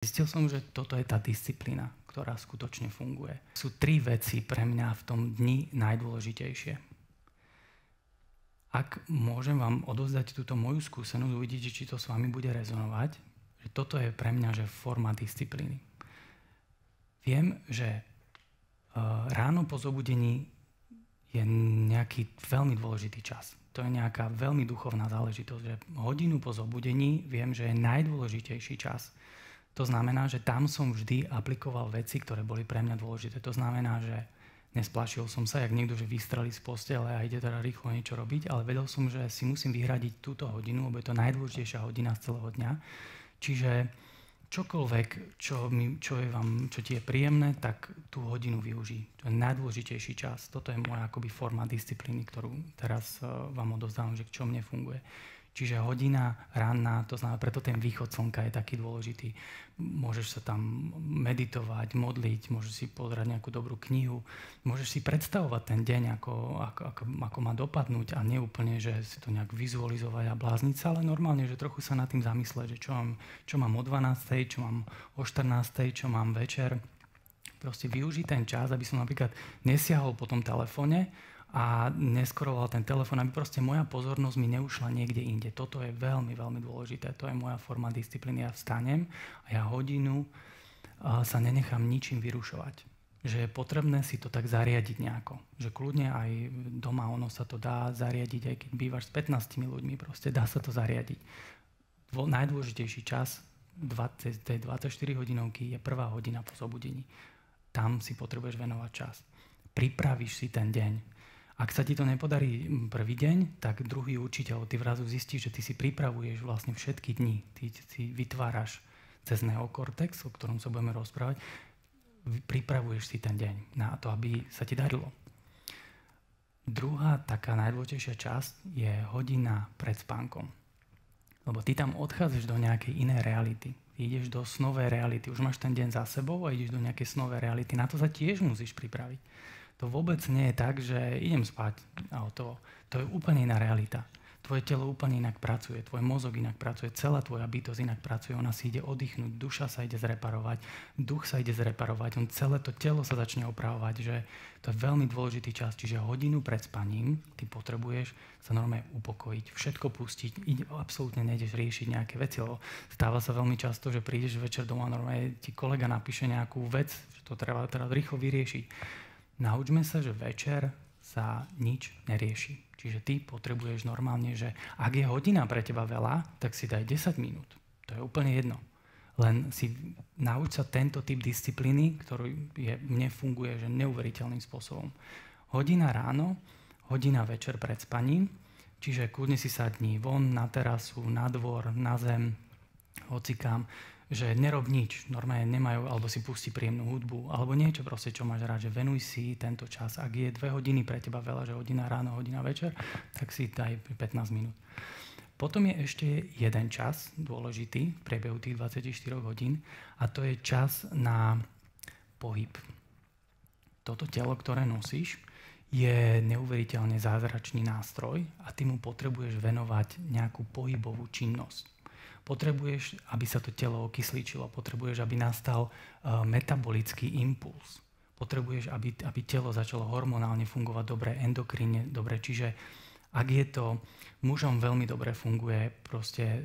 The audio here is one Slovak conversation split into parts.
Zistil som, že toto je tá disciplína, ktorá skutočne funguje. Sú 3 veci pre mňa v tom dni najdôležitejšie. Ak môžem vám odovzdať túto moju skúsenosť, uvidíte, či to s vami bude rezonovať, že toto je pre mňa že forma disciplíny. Viem, že ráno po zobudení je nejaký veľmi dôležitý čas. To je nejaká veľmi duchovná záležitosť, že hodinu po zobudení viem, že je najdôležitejší čas. To znamená, že tam som vždy aplikoval veci, ktoré boli pre mňa dôležité. To znamená, že nesplašil som sa, jak niekto, že vystrelí z postele a ide teda rýchlo niečo robiť, ale vedel som, že si musím vyhradiť túto hodinu, lebo je to najdôležitejšia hodina z celého dňa. Čiže čokoľvek, čo ti je príjemné, tak tú hodinu využij. To je najdôležitejší čas. Toto je moja akoby forma disciplíny, ktorú teraz vám odovzdávam, že čo mne funguje. Čiže hodina ranná, to znamená, preto ten východ slnka je taký dôležitý. Môžeš sa tam meditovať, modliť, môžeš si pozerať nejakú dobrú knihu, môžeš si predstavovať ten deň, ako má dopadnúť a neúplne, že si to nejak vizualizovať a blázniť sa, ale normálne, že trochu sa nad tým zamysleť, že čo mám o 12, čo mám o 14, čo mám večer. Proste využiť ten čas, aby som napríklad nesiahol po tom telefóne a neskoroval ten telefón, aby proste moja pozornosť mi neušla niekde inde. Toto je veľmi, veľmi dôležité. To je moja forma disciplíny. Ja vstanem a ja hodinu sa nenechám ničím vyrušovať. Že je potrebné si to tak zariadiť nejako. Že kľudne aj doma ono sa to dá zariadiť, aj keď bývaš s 15 ľuďmi, proste dá sa to zariadiť. Najdôležitejší čas tej 24 hodinovky je prvá hodina po zobudení. Tam si potrebuješ venovať čas. Pripravíš si ten deň. Ak sa ti to nepodarí prvý deň, tak druhý učiteľ, ty vrazu zistíš, že ty si pripravuješ vlastne všetky dni. Ty si vytváraš cez neokortex, o ktorom sa budeme rozprávať, pripravuješ si ten deň na to, aby sa ti darilo. Druhá taká najdôležitejšia časť je hodina pred spánkom. Lebo ty tam odchádzaš do nejakej inej reality. Ty ideš do snovej reality. Už máš ten deň za sebou a ideš do nejakej snovej reality. Na to sa tiež musíš pripraviť. To vôbec nie je tak, že idem spať a hotovo. To je úplne iná realita. Tvoje telo úplne inak pracuje, tvoj mozog inak pracuje, celá tvoja bytosť inak pracuje, ona si ide oddychnúť, duša sa ide zreparovať, duch sa ide zreparovať, celé to telo sa začne opravovať, že to je veľmi dôležitý čas. Čiže hodinu pred spaním ty potrebuješ sa normálne upokojiť, všetko pustiť, absolútne nejdeš riešiť nejaké veci, lebo stáva sa veľmi často, že prídeš večer doma a normálne ti kolega napíše nejakú vec, že to treba teraz rýchlo vyriešiť. Naučme sa, že večer sa nič nerieši. Čiže ty potrebuješ normálne, že ak je hodina pre teba veľa, tak si daj 10 minút. To je úplne jedno. Len si nauč sa tento typ disciplíny, ktorý mne funguje že neuveriteľným spôsobom. Hodina ráno, hodina večer pred spaním, čiže kľudne si sadni von, na terasu, na dvor, na zem, hocikám, že nerob nič, normálne nemajú, alebo si pusti príjemnú hudbu, alebo niečo proste, čo máš rád, že venuj si tento čas. Ak je 2 hodiny pre teba veľa, že hodina ráno, hodina večer, tak si daj 15 minút. Potom je ešte jeden čas dôležitý v priebehu tých 24 hodín a to je čas na pohyb. Toto telo, ktoré nosíš, je neuveriteľne zázračný nástroj a ty mu potrebuješ venovať nejakú pohybovú činnosť. Potrebuješ, aby sa to telo okysličilo, potrebuješ, aby nastal metabolický impuls. Potrebuješ, aby telo začalo hormonálne fungovať dobre, endokríne dobre. Čiže ak je to, mužom veľmi dobre funguje proste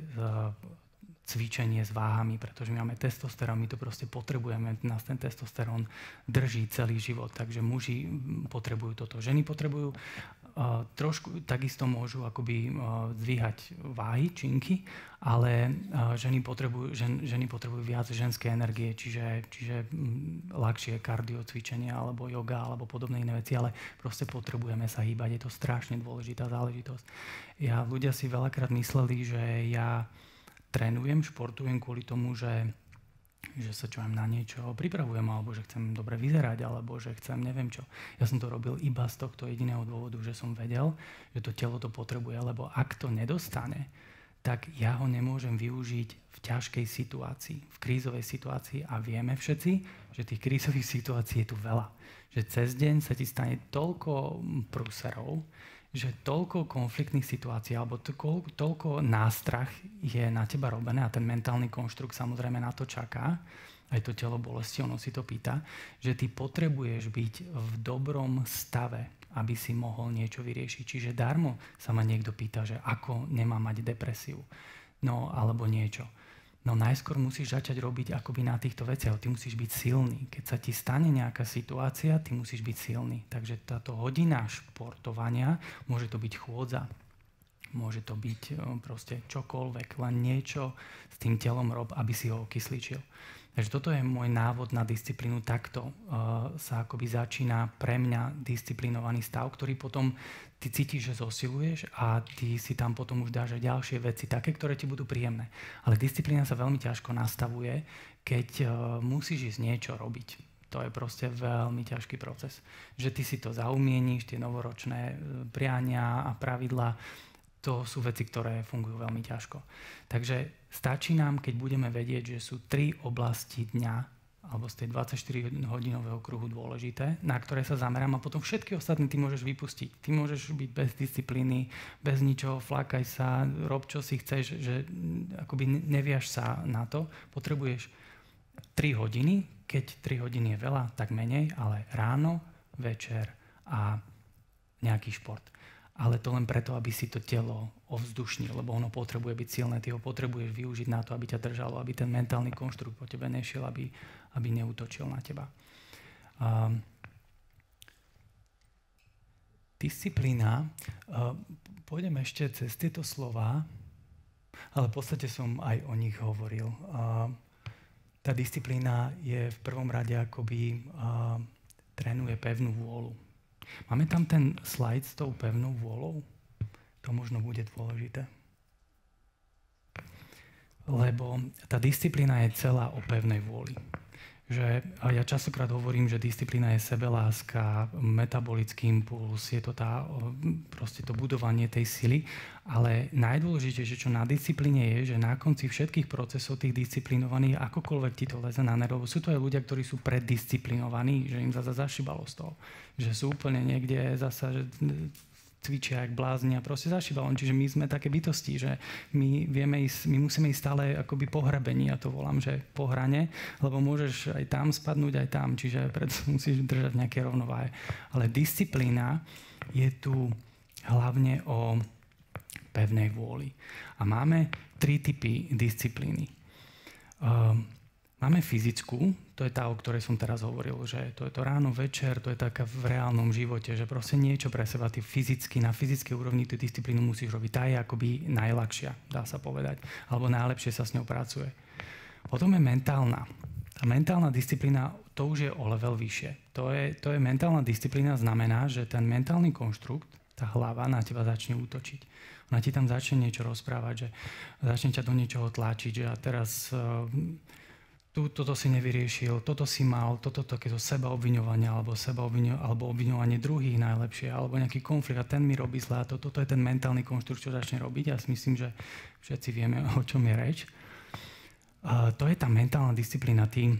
cvičenie s váhami, pretože my máme testosterón, my to proste potrebujeme, nás ten testosterón drží celý život, takže muži potrebujú toto. Ženy potrebujú trošku, takisto môžu akoby zdvíhať váhy, činky, ale ženy potrebujú viac ženskej energie, čiže ľahšie kardio cvičenie, alebo yoga, alebo podobné iné veci, ale proste potrebujeme sa hýbať, je to strašne dôležitá záležitosť. Ľudia si veľakrát mysleli, že ja trénujem, športujem kvôli tomu, že sa na niečo pripravujem, alebo že chcem dobre vyzerať, alebo že chcem neviem čo. Ja som to robil iba z tohto jediného dôvodu, že som vedel, že to telo to potrebuje, lebo ak to nedostane, tak ja ho nemôžem využiť v ťažkej situácii, v krízovej situácii a vieme všetci, že tých krízových situácií je tu veľa. Že cez deň sa ti stane toľko prúserov, že toľko konfliktných situácií alebo toľko nástrah je na teba robené a ten mentálny konštrukt samozrejme na to čaká, aj to telo bolesti, ono si to pýta, že ty potrebuješ byť v dobrom stave, aby si mohol niečo vyriešiť. Čiže darmo sa ma niekto pýta, že ako nemá mať depresiu, no alebo niečo. No najskôr musíš začať robiť akoby na týchto veciach. Ty musíš byť silný. Keď sa ti stane nejaká situácia, ty musíš byť silný. Takže táto hodina športovania, môže to byť chôdza, môže to byť proste čokoľvek, len niečo s tým telom rob, aby si ho okysličil. Takže toto je môj návod na disciplínu. Takto sa akoby začína pre mňa disciplinovaný stav, ktorý potom ty cítiš, že zosiluješ a ty si tam potom už dáš aj ďalšie veci, také, ktoré ti budú príjemné. Ale disciplína sa veľmi ťažko nastavuje, keď musíš ísť niečo robiť. To je proste veľmi ťažký proces. Že ty si to zaumieníš, tie novoročné priania a pravidlá, to sú veci, ktoré fungujú veľmi ťažko. Takže stačí nám, keď budeme vedieť, že sú 3 oblasti dňa, alebo z tej 24-hodinového kruhu dôležité, na ktoré sa zamerám a potom všetky ostatné ty môžeš vypustiť. Ty môžeš byť bez disciplíny, bez ničoho, flákaj sa, rob čo si chceš, že akoby neviaš sa na to. Potrebuješ 3 hodiny, keď 3 hodiny je veľa, tak menej, ale ráno, večer a nejaký šport. Ale to len preto, aby si to telo ovzdušnil, lebo ono potrebuje byť silné, ty ho potrebuješ využiť na to, aby ťa držalo, aby ten mentálny konštrukt po tebe nešiel, aby neútočil na teba. Disciplína, pôjdem ešte cez tieto slova, ale v podstate som aj o nich hovoril. Tá disciplína je v prvom rade akoby trénuje pevnú vôľu. Máme tam ten slajd s tou pevnou vôľou? To možno bude dôležité. Lebo tá disciplína je celá o pevnej vôli. A ja častokrát hovorím, že disciplína je sebeláska, metabolický impuls, je to proste to budovanie tej sily, ale najdôležitejšie, čo na disciplíne je, že na konci všetkých procesov tých disciplinovaných, akokoľvek ti to leze na nerv, sú to aj ľudia, ktorí sú preddisciplinovaní, že im zasa zašibalo z toho, že sú úplne niekde zasa, že cvičia jak blázni a proste zašibalo. Čiže my sme také bytosti, že my musíme ísť stále akoby po hrebení, ja to volám, že po hrane, lebo môžeš aj tam spadnúť, aj tam, čiže preto musíš držať nejaké rovnováhe. Ale disciplína je tu hlavne o pevnej vôli. A máme 3 typy disciplíny. Máme fyzickú, to je tá, o ktorej som teraz hovoril, že to je to ráno, večer, to je taká v reálnom živote, že proste niečo pre seba, ty fyzicky, na fyzickej úrovni tú disciplínu musíš robiť. Tá je akoby najľahšia, dá sa povedať, alebo najlepšie sa s ňou pracuje. Potom je mentálna. Tá mentálna disciplína, to už je o level vyššie. To je mentálna disciplína, znamená, že ten mentálny konštrukt, tá hlava na teba začne útočiť. Ona ti tam začne niečo rozprávať, že začne ťa do niečoho tlačiť, že a teraz toto si nevyriešil, toto si mal, toto takéto sebaobviňovanie alebo obviňovanie druhých najlepšie, alebo nejaký konflikt a ten mi robí zle a toto je ten mentálny konštrukt, čo začne robiť. Ja si myslím, že všetci vieme, o čom je reč. To je tá mentálna disciplína. Ty,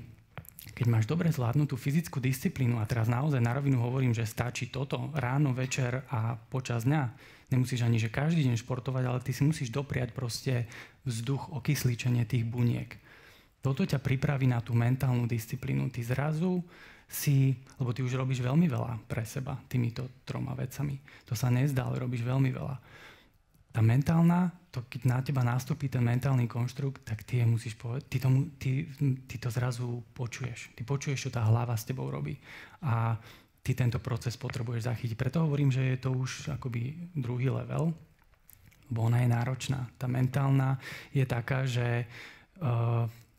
keď máš dobre zvládnutú fyzickú disciplínu, a teraz naozaj na rovinu hovorím, že stačí toto ráno, večer a počas dňa, nemusíš ani že každý deň športovať, ale ty si musíš dopriať proste vzduch, okysličenie tých buniek. Toto ťa pripraví na tú mentálnu disciplínu. Ty zrazu lebo ty už robíš veľmi veľa pre seba týmito 3 vecami. To sa nezdá, ale robíš veľmi veľa. Tá mentálna, keď na teba nastúpi ten mentálny konštrukt, tak ty musíš povedať, ty to zrazu počuješ. Ty počuješ, čo tá hlava s tebou robí. A ty tento proces potrebuješ zachytiť. Preto hovorím, že je to už akoby druhý level, lebo ona je náročná. Tá mentálna je taká, že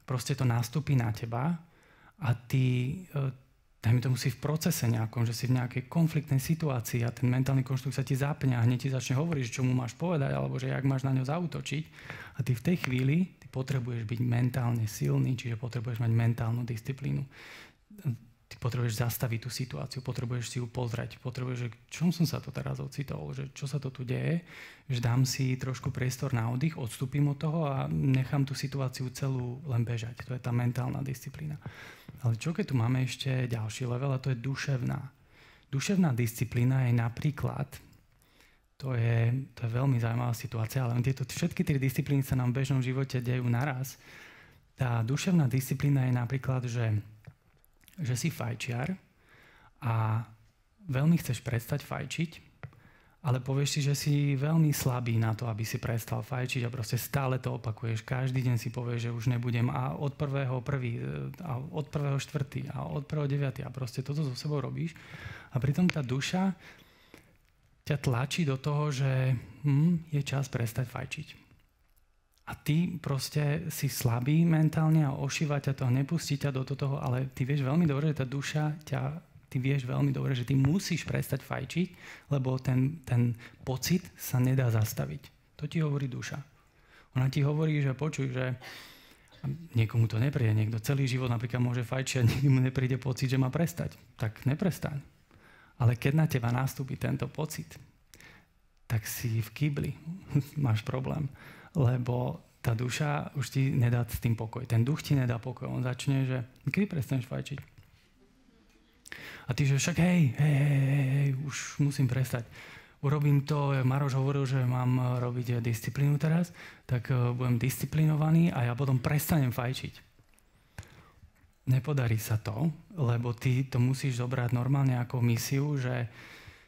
proste to nastúpi na teba a ty, dajme tomu, si v procese nejakom, že si v nejakej konfliktnej situácii a ten mentálny konštrukt sa ti zapne a hneď ti začne hovoriť, čo mu máš povedať, alebo že jak máš na ňo zaútočiť. A ty v tej chvíli ty potrebuješ byť mentálne silný, čiže potrebuješ mať mentálnu disciplínu. Ty potrebuješ zastaviť tú situáciu, potrebuješ si ju pozrieť, potrebuješ, že čom som sa to teraz ocitol, že čo sa to tu deje, že dám si trošku priestor na oddych, odstúpim od toho a nechám tú situáciu celú len bežať. To je tá mentálna disciplína. Ale čo keď tu máme ešte ďalší level, a to je duševná. Duševná disciplína je napríklad To je veľmi zaujímavá situácia, ale tieto všetky tri disciplíny sa nám v bežnom živote dejú naraz. Tá duševná disciplína je napríklad, že si fajčiar a veľmi chceš prestať fajčiť, ale povieš si, že si veľmi slabý na to, aby si prestal fajčiť a proste stále to opakuješ. Každý deň si povieš, že už nebudem a od 1.1. a od 1.4. a od 1.9. a proste toto so sebou robíš. A pritom tá duša ťa tlačí do toho, že je čas prestať fajčiť. A ty proste si slabý mentálne a ošíva ťa to a nepustí ťa do toho, ale ty vieš veľmi dobre, že tá duša ty vieš veľmi dobre, že ty musíš prestať fajčiť, lebo ten pocit sa nedá zastaviť. To ti hovorí duša. Ona ti hovorí, že počuj, že niekomu to nepríde, niekto celý život napríklad môže fajčiť a nikdy mu nepríde pocit, že má prestať. Tak neprestaň. Ale keď na teba nastúpi tento pocit, tak si v kýbli. Máš problém. Lebo tá duša už ti nedá s tým pokoj. Ten duch ti nedá pokoj. On začne, že kedy prestaneš fajčiť? A ty, že však hej, už musím prestať. Urobím to, Maroš hovoril, že mám robiť disciplínu teraz, tak budem disciplinovaný a ja potom prestanem fajčiť. Nepodarí sa to, lebo ty to musíš zobrať normálne ako misiu, že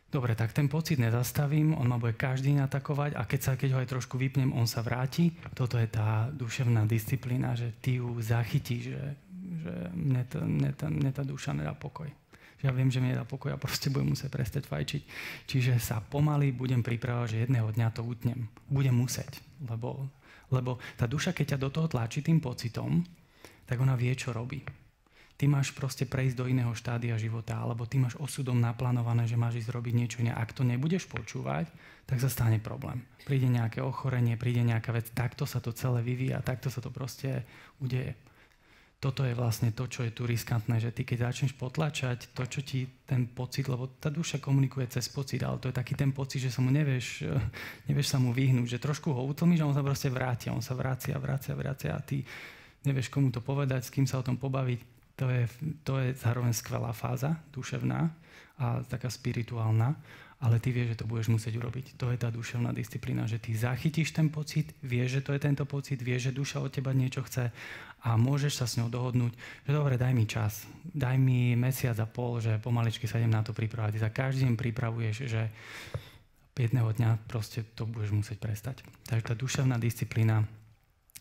dobre, tak ten pocit nezastavím, on ma bude každý deň atakovať a keď ho aj trošku vypnem, on sa vráti. Toto je tá duševná disciplína, že ty ju zachytíš, že mne tá duša nedá pokoj. Že ja viem, že mi nedá pokoj a proste budem musieť prestať fajčiť. Čiže sa pomaly budem pripravovať, že jedného dňa to utnem. Budem musieť, lebo tá duša, keď ťa do toho tlačí tým pocitom, tak ona vie, čo robí. Ty máš proste prejsť do iného štádia života, alebo ty máš osudom naplánované, že máš ísť robiť niečo iné. Ak to nebudeš počúvať, tak sa stane problém. Príde nejaké ochorenie, príde nejaká vec, takto sa to celé vyvíja, takto sa to proste udeje. Toto je vlastne to, čo je tu riskantné, že ty keď začneš potlačať to, čo ti ten pocit, lebo tá duša komunikuje cez pocit, ale to je taký ten pocit, že sa mu nevieš sa mu vyhnúť, že trošku ho utlmíš a on sa proste vráti, on sa vracia a ty nevieš komu to povedať, s kým sa o tom pobaviť. To je zároveň skvelá fáza, duševná a taká spirituálna, ale ty vieš, že to budeš musieť urobiť. To je tá duševná disciplína, že ty zachytíš ten pocit, vieš, že to je tento pocit, vieš, že duša od teba niečo chce a môžeš sa s ňou dohodnúť, že dobre, daj mi čas, daj mi mesiac a pol, že pomaličky sa idem na to pripravať. Ty za každý deň pripravuješ, že jedného dňa proste to budeš musieť prestať. Takže tá duševná disciplína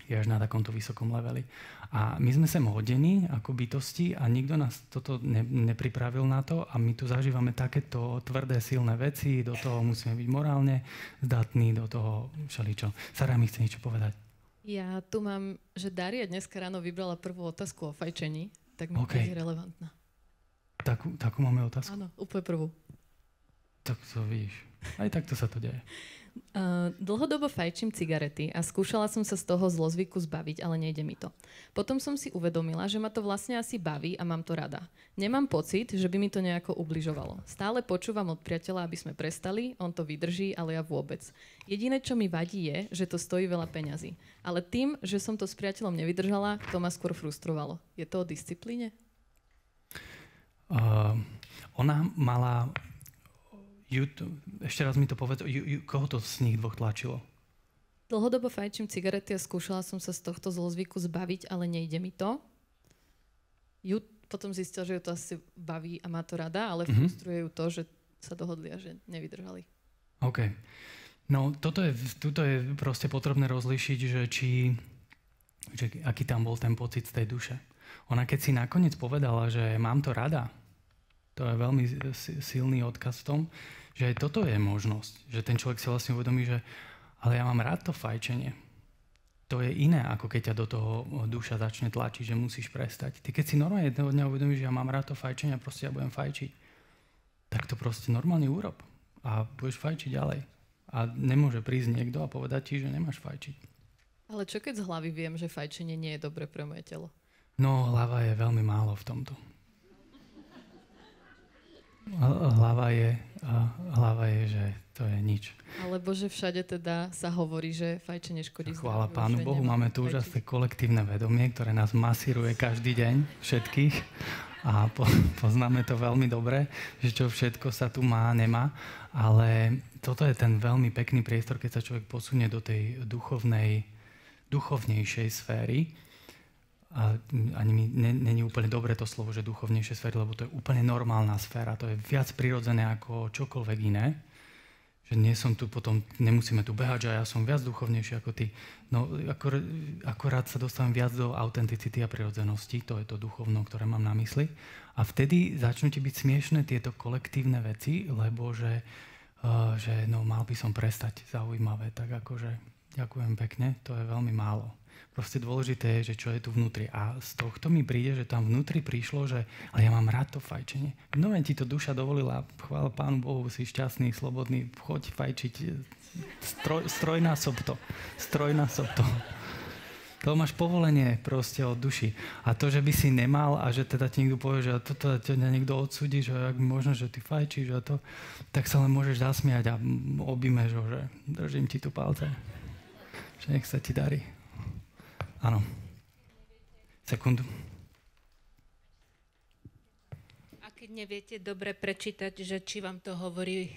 je až na takomto vysokom leveli. A my sme sem hodení ako bytosti a nikto nás toto nepripravil na to a my tu zažívame takéto tvrdé, silné veci, do toho musíme byť morálne zdatní, do toho všeličo. Sara mi chce niečo povedať. Ja tu mám, že Daria dneska ráno vybrala prvú otázku o fajčení, tak mi je relevantná. Takú máme otázku? Áno, úplne prvú. Tak to vidíš. Aj takto sa to deje. Dlhodobo fajčím cigarety a skúšala som sa z toho zlozvyku zbaviť, ale nejde mi to. Potom som si uvedomila, že ma to vlastne asi baví a mám to rada. Nemám pocit, že by mi to nejako ubližovalo. Stále počúvam od priateľa, aby sme prestali, on to vydrží, ale ja vôbec. Jediné, čo mi vadí je, že to stojí veľa peňazí. Ale tým, že som to s priateľom nevydržala, to ma skôr frustrovalo. Je to o disciplíne? Ona mala... ešte raz mi to povedz, koho to z nich dvoch tlačilo? Dlhodobo fajčím cigarety a skúšala som sa z tohto zlozvyku zbaviť, ale nejde mi to. Potom zistila, že ju to asi baví a má to rada, ale frustruje ju to, že sa dohodli a že nevydržali. OK. No, tuto je proste potrebné rozlíšiť, že aký tam bol ten pocit z tej duše. Ona keď si nakoniec povedala, že mám to rada, to je veľmi silný odkaz v tom, že aj toto je možnosť. Že ten človek si vlastne uvedomí, že ale ja mám rád to fajčenie. To je iné, ako keď ťa do toho duša začne tlačiť, že musíš prestať. Ty keď si normálne jedného dňa uvedomíš, že ja mám rád to fajčenie a proste ja budem fajčiť, tak to proste normálne urob. A budeš fajčiť ďalej. A nemôže prísť niekto a povedať ti, že nemáš fajčiť. Ale čo keď z hlavy viem, že fajčenie nie je dobre pre moje telo? No, hlava je veľmi málo v tomto. Hlava je, že to je nič. Alebo že všade teda sa hovorí, že fajčenie škodí zdraviu. Chvála Pánu Bohu, máme tu úžasné kolektívne vedomie, ktoré nás masíruje každý deň, všetkých. a poznáme to veľmi dobre, že čo všetko sa tu má, nemá, ale toto je ten veľmi pekný priestor, keď sa človek posunie do tej duchovnejšej sféry. A ani mi není úplne dobré to slovo, že duchovnejšie sféry, lebo to je úplne normálna sféra, to je viac prirodzené ako čokoľvek iné. Že nie som tu potom, nemusíme tu behať, že ja som viac duchovnejší ako ty. No akorát sa dostávam viac do autenticity a prirodzenosti, to je to duchovno, ktoré mám na mysli. A vtedy začnú ti byť smiešné tieto kolektívne veci, lebo že mal by som prestať zaujímavé, tak akože ďakujem pekne, to je veľmi málo. Proste dôležité je, že čo je tu vnútri. A z tohto mi príde, že tam vnútri prišlo, že ale ja mám rád to fajčenie. No len ti to duša dovolila, chvála Pánu Bohu, si šťastný, slobodný, choď fajčiť, strojnásob to. To máš povolenie proste od duši. A to, že by si nemal a že teda ti niekto povie, že toto ťa niekto odsúdi, že ak možno, že ty fajčíš a to, tak sa len môžeš zasmiať a objímeš ho, že držím ti tu palce. Že nech sa ti darí. Áno. Sekundu. A keď neviete dobre prečítať, že či vám to hovorí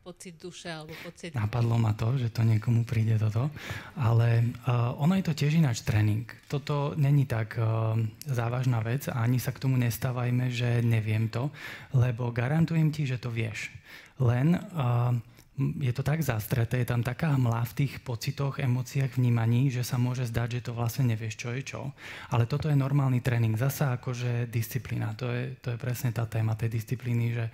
pocit duše alebo pocit... Napadlo ma to, že to niekomu príde toto, ale ono je to tiež ináč tréning. Toto není tak závažná vec a ani sa k tomu nestávajme, že neviem to, lebo garantujem ti, že to vieš. Len... je to tak zastreté, je tam taká hmla v tých pocitoch, emóciách, vnímaní, že sa môže zdať, že to vlastne nevieš, čo je čo. Ale toto je normálny tréning. Zasa akože disciplína. To je presne tá téma tej disciplíny, že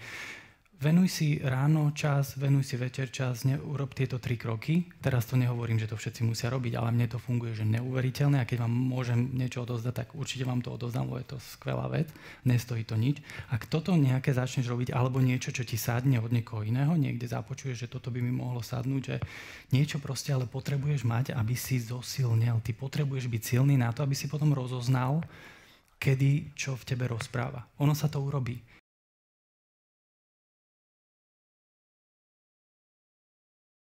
venuj si ráno čas, venuj si večer čas, urob tieto 3 kroky. Teraz to nehovorím, že to všetci musia robiť, ale mne to funguje, že neuveriteľné a keď vám môžem niečo odozdať, tak určite vám to odozdám, lebo je to skvelá vec, nestojí to nič. Ak toto nejaké začneš robiť, alebo niečo, čo ti sadne od niekoho iného, niekde započuješ, že toto by mi mohlo sadnúť, že niečo proste ale potrebuješ mať, aby si zosilnil. Ty potrebuješ byť silný na to, aby si potom rozoznal, kedy čo v tebe rozpráva. Ono sa to urobí.